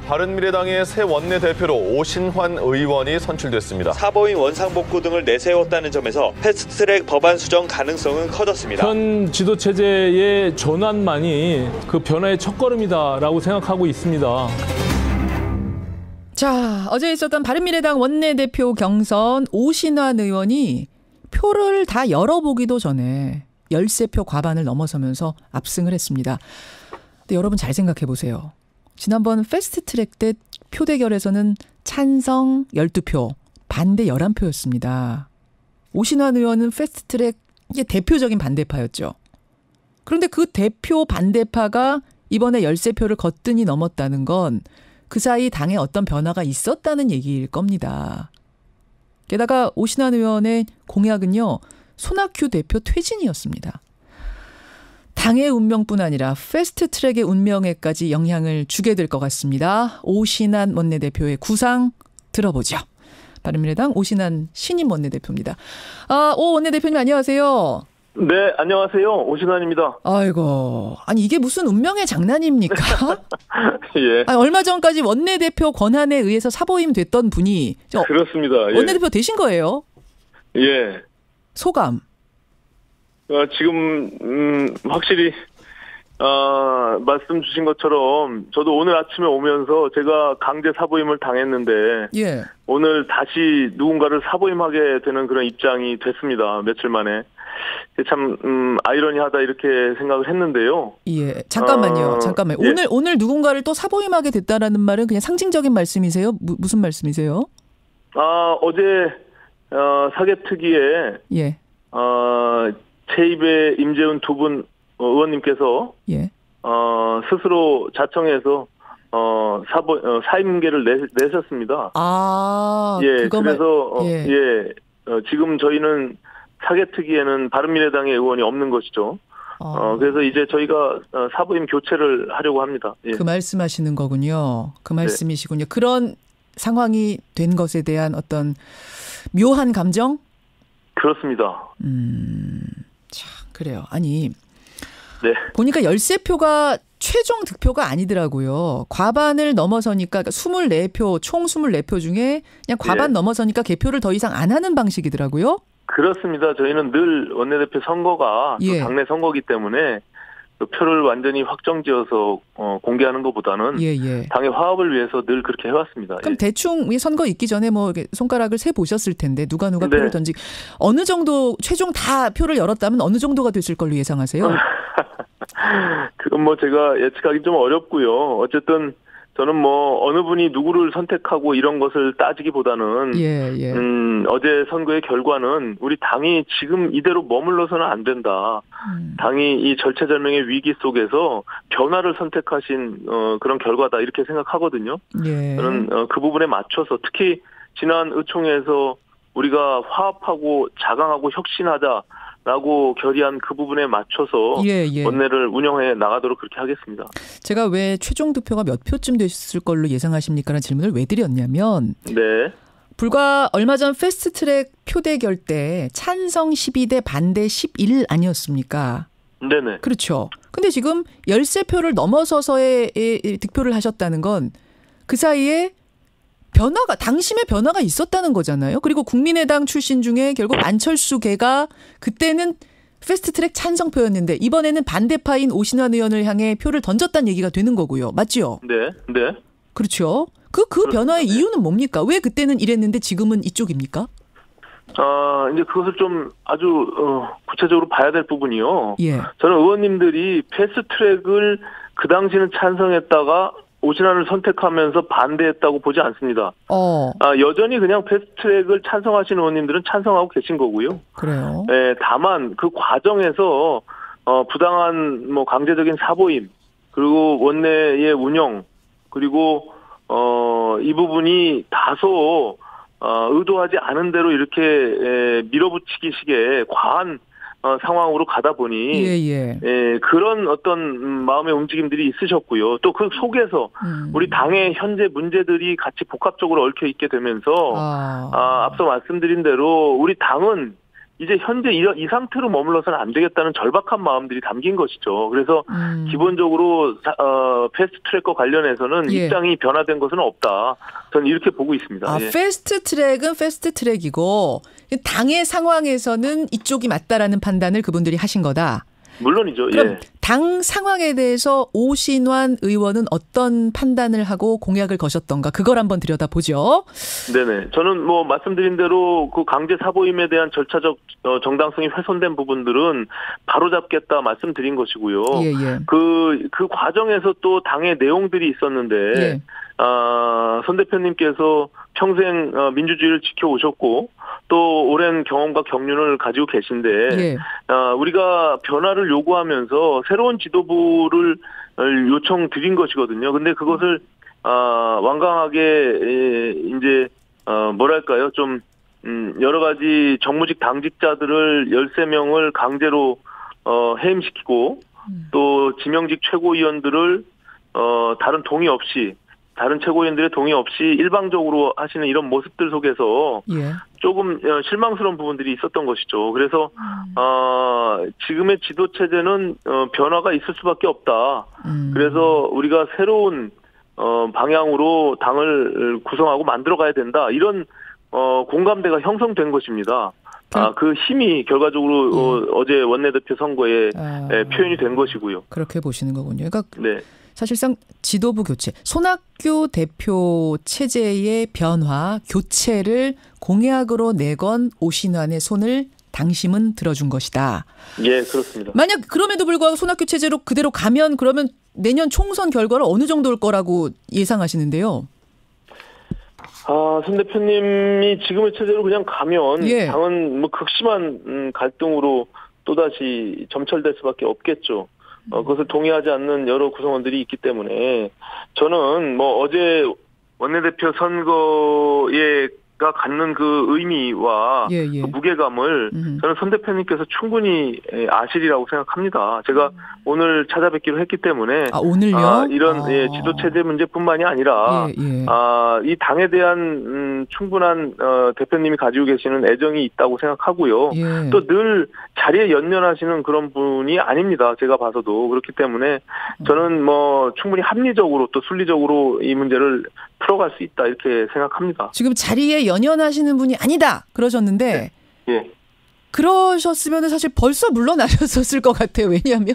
바른미래당의 새 원내대표로 오신환 의원이 선출됐습니다. 사보임 원상복구 등을 내세웠다는 점에서 패스트트랙 법안 수정 가능성은 커졌습니다. 현 지도체제의 전환만이 그 변화의 첫걸음이다라고 생각하고 있습니다. 자, 어제 있었던 바른미래당 원내대표 경선 오신환 의원이 표를 다 열어보기도 전에 열세표 과반을 넘어서면서 압승을 했습니다. 근데 여러분 잘 생각해 보세요. 지난번 패스트트랙 때 표대결에서는 찬성 12표, 반대 11표였습니다. 오신환 의원은 패스트트랙 이게 대표적인 반대파였죠. 그런데 그 대표 반대파가 이번에 열세표를 거뜬히 넘었다는 건 그 사이 당에 어떤 변화가 있었다는 얘기일 겁니다. 게다가 오신환 의원의 공약은요, 손학규 대표 퇴진이었습니다. 당의 운명뿐 아니라 패스트트랙의 운명에까지 영향을 주게 될 것 같습니다. 오신환 원내대표의 구상 들어보죠. 바른미래당 오신환 신임 원내대표입니다. 오 원내대표님 안녕하세요. 네, 안녕하세요. 오신환입니다. 아이고, 아니 이게 무슨 운명의 장난입니까? 예. 아니, 얼마 전까지 원내대표 권한에 의해서 사보임 됐던 분이 그렇습니다. 예. 원내대표 되신 거예요? 예. 소감? 지금 확실히 말씀 주신 것처럼 저도 오늘 아침에 오면서 제가 강제 사보임을 당했는데 예. 오늘 다시 누군가를 사보임하게 되는 그런 입장이 됐습니다. 며칠 만에. 참 아이러니하다 이렇게 생각을 했는데요. 예, 잠깐만요. 예. 오늘 누군가를 또 사보임하게 됐다라는 말은 그냥 상징적인 말씀이세요? 무슨 말씀이세요? 어제 사개특위에 예. 제2의 임재훈 두 분 의원님께서 예. 스스로 자청해서 사임계를 내셨습니다. 예, 그래서 예. 지금 저희는 사개특위에는 바른미래당의 의원이 없는 것이죠. 그래서 이제 저희가 사보임 교체를 하려고 합니다. 예. 그 말씀하시는 거군요. 그 말씀이시군요. 네. 그런 상황이 된 것에 대한 어떤 묘한 감정? 그렇습니다. 참 그래요. 아니 네. 보니까 열세표가 최종 득표가 아니더라고요. 과반을 넘어서니까 그러니까 24표, 총 24표 중에 그냥 과반 넘어서니까 개표를 더 이상 안 하는 방식이더라고요. 그렇습니다. 저희는 늘 원내대표 선거가 또 당내 선거이기 때문에 그 표를 완전히 확정지어서 공개하는 것보다는 당의 화합을 위해서 늘 그렇게 해왔습니다. 그럼 대충 선거 있기 전에 뭐 손가락을 세 보셨을 텐데 누가 표를 어느 정도 최종 다 표를 열었다면 어느 정도가 됐을 걸로 예상하세요? 그건 뭐 제가 예측하기 좀 어렵고요. 어쨌든 저는 뭐 어느 분이 누구를 선택하고 이런 것을 따지기보다는 어제 선거의 결과는 우리 당이 지금 이대로 머물러서는 안 된다. 당이 이 절체절명의 위기 속에서 변화를 선택하신 그런 결과다 이렇게 생각하거든요. 저는 그 부분에 맞춰서 특히 지난 의총에서 우리가 화합하고 자강하고 혁신하자. 라고 결의한 그 부분에 맞춰서 원내를 운영해 나가도록 그렇게 하겠습니다. 제가 왜 최종 득표가 몇 표쯤 됐을 걸로 예상하십니까라는 질문을 왜 드렸냐면 불과 얼마 전 패스트트랙 표대결 때 찬성 12대 반대 11 아니었습니까? 네네. 그렇죠. 근데 지금 13표를 넘어서서의 득표를 하셨다는 건 그 사이에 당심의 변화가 있었다는 거잖아요. 그리고 국민의당 출신 중에 결국 안철수 계가 그때는 패스트트랙 찬성표였는데 이번에는 반대파인 오신환 의원을 향해 표를 던졌다는 얘기가 되는 거고요. 맞죠? 네. 그렇죠. 그 변화의 이유는 뭡니까? 왜 그때는 이랬는데 지금은 이쪽입니까? 이제 그것을 좀 아주 구체적으로 봐야 될 부분이요. 저는 의원님들이 패스트트랙을 그 당시는 찬성했다가 오신환을 선택하면서 반대했다고 보지 않습니다. 여전히 그냥 패스트트랙을 찬성하시는 의원님들은 찬성하고 계신 거고요. 그래요. 다만 그 과정에서 부당한 뭐 강제적인 사보임 그리고 원내의 운영 그리고 이 부분이 다소 의도하지 않은 대로 이렇게 밀어붙이기식의 과한 상황으로 가다 보니 그런 어떤 마음의 움직임들이 있으셨고요. 또 그 속에서 우리 당의 현재 문제들이 같이 복합적으로 얽혀 있게 되면서 앞서 말씀드린 대로 우리 당은 이제 현재 이 상태로 머물러서는 안 되겠다는 절박한 마음들이 담긴 것이죠. 그래서 기본적으로 패스트트랙과 관련해서는 예. 입장이 변화된 것은 없다. 저는 이렇게 보고 있습니다. 아, 예. 패스트트랙은 패스트트랙이고 당의 상황에서는 이쪽이 맞다라는 판단을 그분들이 하신 거다. 물론이죠. 그럼 예. 당 상황에 대해서 오신환 의원은 어떤 판단을 하고 공약을 거셨던가 그걸 한번 들여다보죠. 네네. 저는 뭐 말씀드린 대로 그 강제 사보임에 대한 절차적 정당성이 훼손된 부분들은 바로잡겠다 말씀드린 것이고요. 예. 그 과정에서 또 당의 내용들이 있었는데 예. 손 대표님께서 평생 민주주의를 지켜오셨고 또 오랜 경험과 경륜을 가지고 계신데 예. 우리가 변화를 요구하면서 새로운 지도부를 요청드린 것이거든요. 근데 그것을 완강하게 이제 뭐랄까요? 좀 여러 가지 정무직 당직자들을 13명을 강제로 해임시키고 또 지명직 최고위원들을 다른 최고위원들의 동의 없이 일방적으로 하시는 이런 모습들 속에서 예. 조금 실망스러운 부분들이 있었던 것이죠. 그래서 지금의 지도 체제는 변화가 있을 수밖에 없다. 그래서 우리가 새로운 방향으로 당을 구성하고 만들어가야 된다. 이런 공감대가 형성된 것입니다. 그 힘이 결과적으로 어제 원내대표 선거에 표현이 된 것이고요. 그렇게 보시는 거군요. 그러니까 네. 사실상 지도부 교체, 손학규 대표 체제의 변화, 교체를 공약으로 내건 오신환의 손을 당심은 들어준 것이다. 예, 그렇습니다. 만약 그럼에도 불구하고 손학규 체제로 그대로 가면 그러면 내년 총선 결과를 어느 정도일 거라고 예상하시는데요? 손 대표님이 지금의 체제로 그냥 가면 예. 당은 뭐 극심한 갈등으로 또다시 점철될 수밖에 없겠죠. 그것을 동의하지 않는 여러 구성원들이 있기 때문에 저는 뭐 어제 원내대표 선거가 갖는 그 의미와 예. 그 무게감을 저는 손 대표님께서 충분히 아시리라고 생각합니다. 제가 오늘 찾아뵙기로 했기 때문에 오늘요? 이런 지도 체제 문제뿐만이 아니라 이 당에 대한 충분한 대표님이 가지고 계시는 애정이 있다고 생각하고요. 예. 또 늘 자리에 연연하시는 그런 분이 아닙니다. 제가 봐서도 그렇기 때문에 저는 뭐 충분히 합리적으로 또 순리적으로 이 문제를 풀어갈 수 있다 이렇게 생각합니다. 지금 자리에 연연하시는 분이 아니다 그러셨는데 예. 그러셨으면 사실 벌써 물러나셨을 것 같아요. 왜냐하면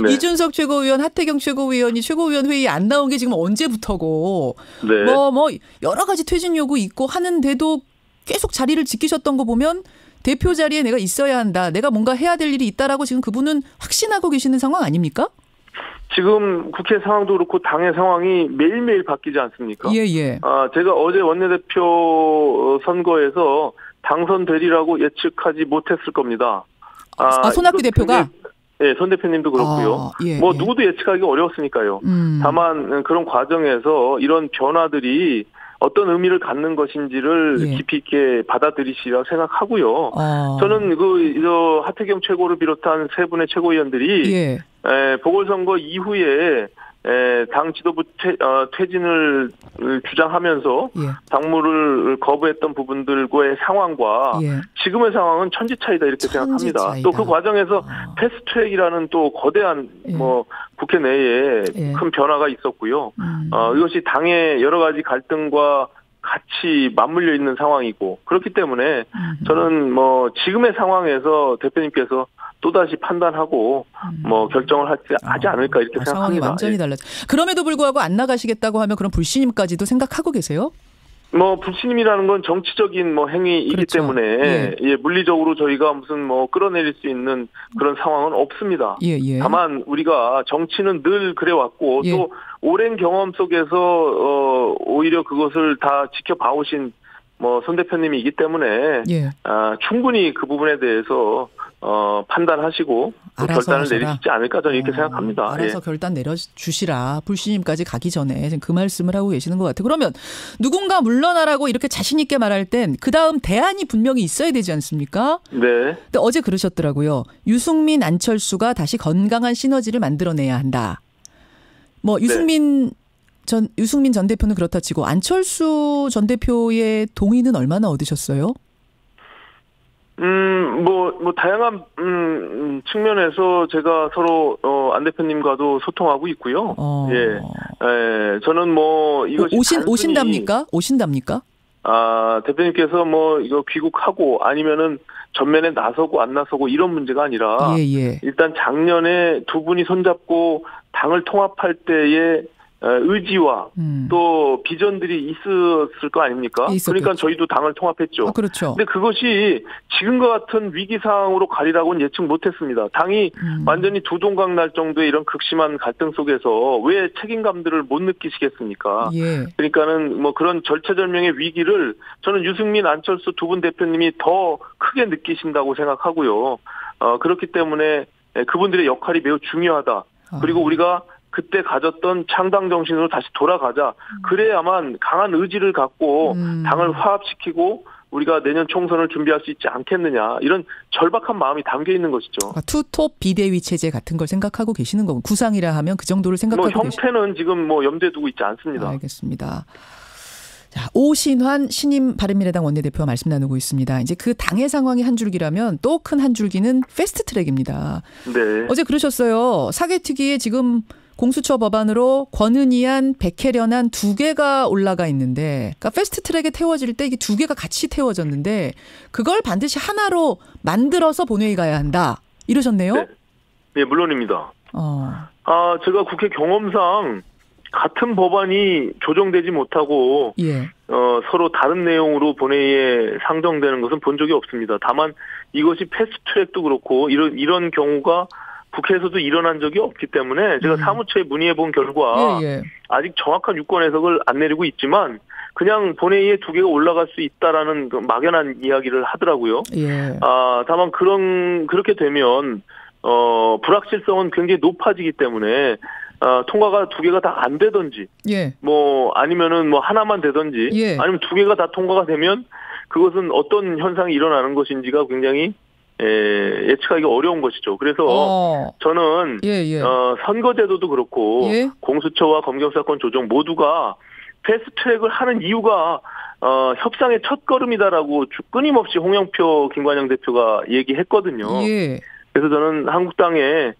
네. 이준석 최고위원, 하태경 최고위원이 최고위원 회의에 안 나온 게 지금 언제부터고 네. 뭐 여러 가지 퇴진 요구 있고 하는데도 계속 자리를 지키셨던 거 보면 대표 자리에 내가 있어야 한다. 내가 뭔가 해야 될 일이 있다라고 지금 그분은 확신하고 계시는 상황 아닙니까? 지금 국회 상황도 그렇고 당의 상황이 매일매일 바뀌지 않습니까? 예. 제가 어제 원내대표 선거에서 당선되리라고 예측하지 못했을 겁니다. 손학규 대표가? 네, 손 대표님도 그렇고요. 뭐 누구도 예측하기 어려웠으니까요. 다만 그런 과정에서 이런 변화들이 어떤 의미를 갖는 것인지를 깊이 있게 받아들이시라고 생각하고요. 저는 하태경 최고를 비롯한 세 분의 최고위원들이 보궐선거 이후에 당 지도부 퇴진을 주장하면서 당무를 거부했던 부분들과의 상황과 지금의 상황은 천지차이다 이렇게 생각합니다. 또 그 과정에서 패스트트랙이라는 또 거대한 국회 내에 큰 변화가 있었고요. 이것이 당의 여러 가지 갈등과 같이 맞물려 있는 상황이고 그렇기 때문에 저는 지금의 상황에서 대표님께서 또다시 판단하고 결정을 하지 않을까 이렇게 생각합니다. 상황이 완전히 달라져. 그럼에도 불구하고 안 나가시겠다고 하면 그런 불신임까지도 생각하고 계세요? 불신임이라는 건 정치적인 행위이기 그렇죠. 때문에 물리적으로 저희가 무슨 끌어내릴 수 있는 그런 상황은 없습니다. 다만 우리가 정치는 늘 그래왔고 또 오랜 경험 속에서 오히려 그것을 다 지켜봐오신 손 대표님이기 때문에 충분히 그 부분에 대해서 판단하시고 결단을 내리시지 않을까 저는 이렇게 생각합니다. 알아서 결단 내려주시라. 불신임까지 가기 전에 지금 그 말씀을 하고 계시는 것 같아요. 그러면 누군가 물러나라고 이렇게 자신 있게 말할 땐 그다음 대안이 분명히 있어야 되지 않습니까? 네. 근데 어제 그러셨더라고요. 유승민, 안철수가 다시 건강한 시너지를 만들어내야 한다. 유승민 전 대표는 그렇다 치고 안철수 전 대표의 동의는 얼마나 얻으셨어요? 다양한, 측면에서 제가 서로, 안 대표님과도 소통하고 있고요. 저는 이것이. 오신답니까? 대표님께서 이거 귀국하고 아니면은 전면에 나서고 안 나서고 이런 문제가 아니라. 일단 작년에 두 분이 손잡고 당을 통합할 때의 의지와 또 비전들이 있었을 거 아닙니까? 그러니까 저희도 당을 통합했죠. 그렇죠. 근데 그것이 지금과 같은 위기 상황으로 가리라고는 예측 못했습니다. 당이 완전히 두동강 날 정도의 이런 극심한 갈등 속에서 왜 책임감들을 못 느끼시겠습니까? 그러니까는 그런 절체절명의 위기를 저는 유승민, 안철수 두 분 대표님이 더 크게 느끼신다고 생각하고요. 그렇기 때문에 그분들의 역할이 매우 중요하다. 그리고 우리가 그때 가졌던 창당 정신으로 다시 돌아가자. 그래야만 강한 의지를 갖고 당을 화합시키고 우리가 내년 총선을 준비할 수 있지 않겠느냐. 이런 절박한 마음이 담겨 있는 것이죠. 투톱 비대위 체제 같은 걸 생각하고 계시는 거고 구상이라 하면 그 정도를 생각하고 계시는 형태는 지금 염두에 두고 있지 않습니다. 알겠습니다. 자, 오신환 신임 바른미래당 원내대표와 말씀 나누고 있습니다. 이제 그 당의 상황이 한 줄기라면 또 큰 한 줄기는 패스트트랙입니다. 네. 어제 그러셨어요. 사개특위에 지금 공수처 법안으로 권은희안, 백혜련안 두 개가 올라가 있는데, 그러니까 패스트트랙에 태워질 때 이게 두 개가 같이 태워졌는데 그걸 반드시 하나로 만들어서 본회의 가야 한다. 이러셨네요. 네, 물론입니다. 제가 국회 경험상 같은 법안이 조정되지 못하고 서로 다른 내용으로 본회의에 상정되는 것은 본 적이 없습니다. 다만 이것이 패스트트랙도 그렇고 이런 경우가 국회에서도 일어난 적이 없기 때문에 제가 사무처에 문의해 본 결과 아직 정확한 유권 해석을 안 내리고 있지만 그냥 본회의에 두 개가 올라갈 수 있다라는 막연한 이야기를 하더라고요. 다만 그렇게 되면 불확실성은 굉장히 높아지기 때문에 통과가 두 개가 다 안 되든지 아니면은 하나만 되든지 아니면 두 개가 다 통과가 되면 그것은 어떤 현상이 일어나는 것인지가 굉장히 예측하기가 어려운 것이죠. 그래서 저는 선거제도도 그렇고 공수처와 검경수사권 조정 모두가 패스트트랙을 하는 이유가 협상의 첫걸음이다라고 끊임없이 홍영표 김관영 대표가 얘기했거든요. 그래서 저는 한국당에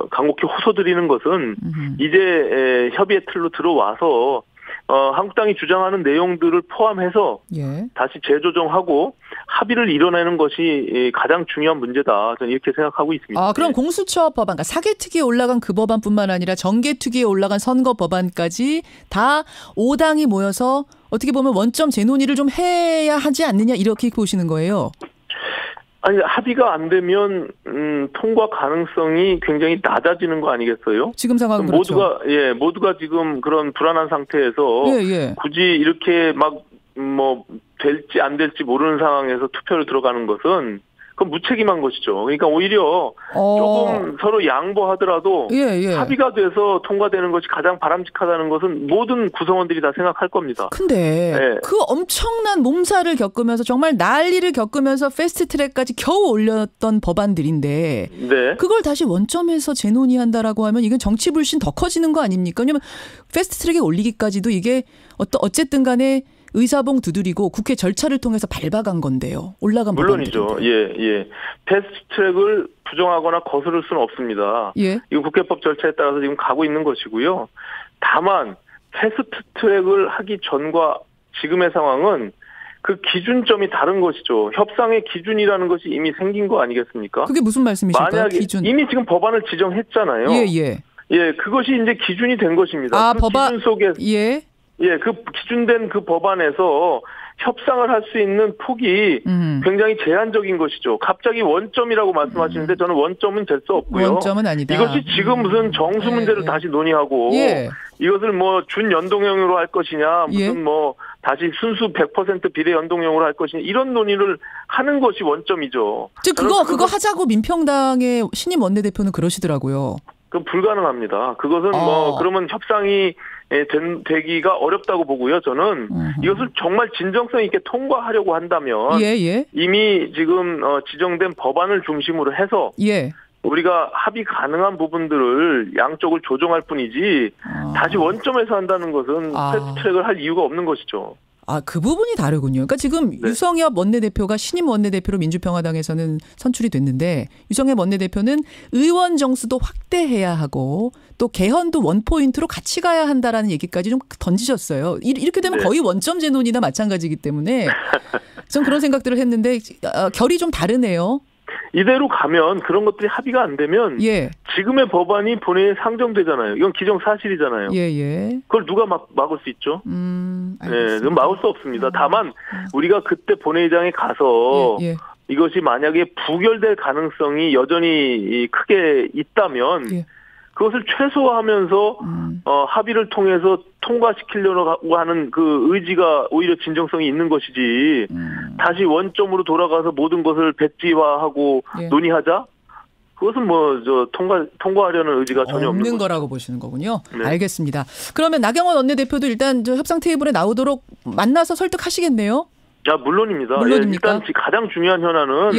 간곡히 호소드리는 것은 이제 협의의 틀로 들어와서 한국당이 주장하는 내용들을 포함해서 다시 재조정하고 합의를 이뤄내는 것이 가장 중요한 문제다. 저는 이렇게 생각하고 있습니다. 그럼 공수처 법안, 그러니까 사개특위에 올라간 그 법안뿐만 아니라 정개특위에 올라간 선거 법안까지 다 5당이 모여서 어떻게 보면 원점 재논의를 좀 해야 하지 않느냐 이렇게 보시는 거예요? 아니, 합의가 안 되면 통과 가능성이 굉장히 낮아지는 거 아니겠어요? 지금 상황은 그렇죠. 모두가 지금 그런 불안한 상태에서 굳이 이렇게 될지 안 될지 모르는 상황에서 투표를 들어가는 것은 그건 무책임한 것이죠. 그러니까 오히려 조금 서로 양보하더라도 합의가 돼서 통과되는 것이 가장 바람직하다는 것은 모든 구성원들이 다 생각할 겁니다. 근데 그 엄청난 몸살을 겪으면서 정말 난리를 겪으면서 패스트트랙까지 겨우 올렸던 법안들인데 그걸 다시 원점에서 재논의한다라고 하면 이건 정치 불신 더 커지는 거 아닙니까? 왜냐하면 패스트트랙에 올리기까지도 이게 어쨌든 간에 의사봉 두드리고 국회 절차를 통해서 밟아간 건데요. 올라간 물론이죠. 패스트트랙을 부정하거나 거스를 수는 없습니다. 이거 국회법 절차에 따라서 지금 가고 있는 것이고요. 다만 패스트트랙을 하기 전과 지금의 상황은 그 기준점이 다른 것이죠. 협상의 기준이라는 것이 이미 생긴 거 아니겠습니까? 그게 무슨 말씀이실까요? 만약에 기준. 이미 지금 법안을 지정했잖아요. 그것이 이제 기준이 된 것입니다. 그 기준 속에 그 기준된 그 법안에서 협상을 할 수 있는 폭이 굉장히 제한적인 것이죠. 갑자기 원점이라고 말씀하시는데 저는 원점은 될 수 없고요. 원점은 아니다. 이것이 지금 무슨 정수 문제를 다시 논의하고 이것을 준연동형으로 할 것이냐, 무슨 다시 순수 100% 비례 연동형으로 할 것이냐, 이런 논의를 하는 것이 원점이죠. 즉 그거 하자고 민평당의 신임 원내대표는 그러시더라고요. 그건 불가능합니다. 그것은 그러면 협상이 되기가 어렵다고 보고요. 저는 이것을 정말 진정성 있게 통과하려고 한다면 이미 지금 지정된 법안을 중심으로 해서 우리가 합의 가능한 부분들을 양쪽을 조정할 뿐이지 다시 원점에서 한다는 것은 패스트트랙을 할 이유가 없는 것이죠. 그 부분이 다르군요. 그러니까 지금 네. 유성엽 원내대표가 신임 원내대표로 민주평화당에서는 선출이 됐는데 유성엽 원내대표는 의원 정수도 확대해야 하고 또 개헌도 원포인트로 같이 가야 한다라는 얘기까지 좀 던지셨어요. 이렇게 되면 네. 거의 원점 제논이나 마찬가지이기 때문에 전 그런 생각들을 했는데 결이 좀 다르네요. 이대로 가면 그런 것들이 합의가 안 되면 지금의 법안이 본회의에 상정되잖아요. 이건 기정사실이잖아요. 그걸 누가 막을 수 있죠? 그건 막을 수 없습니다. 다만 우리가 그때 본회의장에 가서 이것이 만약에 부결될 가능성이 여전히 크게 있다면 그것을 최소화하면서 합의를 통해서 통과시키려고 하는 그 의지가 오히려 진정성이 있는 것이지 다시 원점으로 돌아가서 모든 것을 백지화하고 논의하자? 그것은 통과하려는 의지가 전혀 없는 거라고 보시는 거군요. 네. 알겠습니다. 그러면 나경원 원내대표도 일단 협상 테이블에 나오도록 만나서 설득하시겠네요? 물론입니다. 물론입니까? 일단 가장 중요한 현안은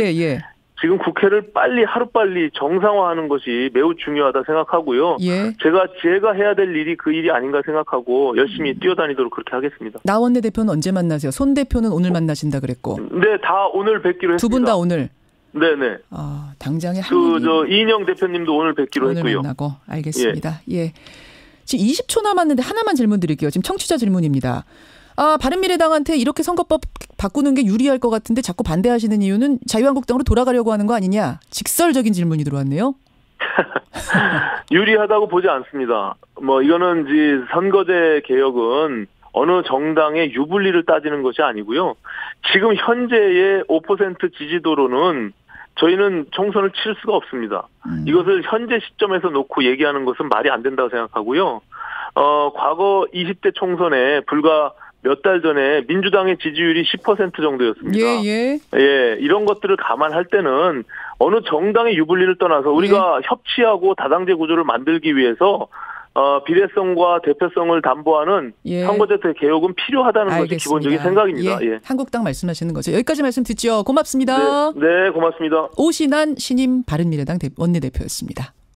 지금 국회를 하루빨리 정상화하는 것이 매우 중요하다 생각하고요. 제가 해야 될 일이 그 일이 아닌가 생각하고 열심히 뛰어다니도록 그렇게 하겠습니다. 나 원내대표는 언제 만나세요? 손 대표는 오늘 만나신다 그랬고. 네, 다 오늘 뵙기로 했습니다. 두 분 다 오늘? 네네. 당장에 이인영 대표님도 오늘 뵙기로 오늘 했고요. 오늘 만나고. 알겠습니다. 지금 20초 남았는데 하나만 질문 드릴게요. 지금 청취자 질문입니다. 바른미래당한테 이렇게 선거법 바꾸는 게 유리할 것 같은데 자꾸 반대하시는 이유는 자유한국당으로 돌아가려고 하는 거 아니냐? 직설적인 질문이 들어왔네요. 유리하다고 보지 않습니다. 이거는 이제 선거제 개혁은 어느 정당의 유불리를 따지는 것이 아니고요. 지금 현재의 5% 지지도로는 저희는 총선을 칠 수가 없습니다. 이것을 현재 시점에서 놓고 얘기하는 것은 말이 안 된다고 생각하고요. 과거 20대 총선에 불과 몇 달 전에 민주당의 지지율이 10% 정도였습니다. 이런 것들을 감안할 때는 어느 정당의 유불리를 떠나서 우리가 협치하고 다당제 구조를 만들기 위해서 비례성과 대표성을 담보하는 선거제 개혁은 필요하다는 것이 기본적인 생각입니다. 한국당 말씀하시는 거죠. 여기까지 말씀 듣죠. 고맙습니다. 네, 고맙습니다. 오신환 신임 바른미래당 원내대표였습니다.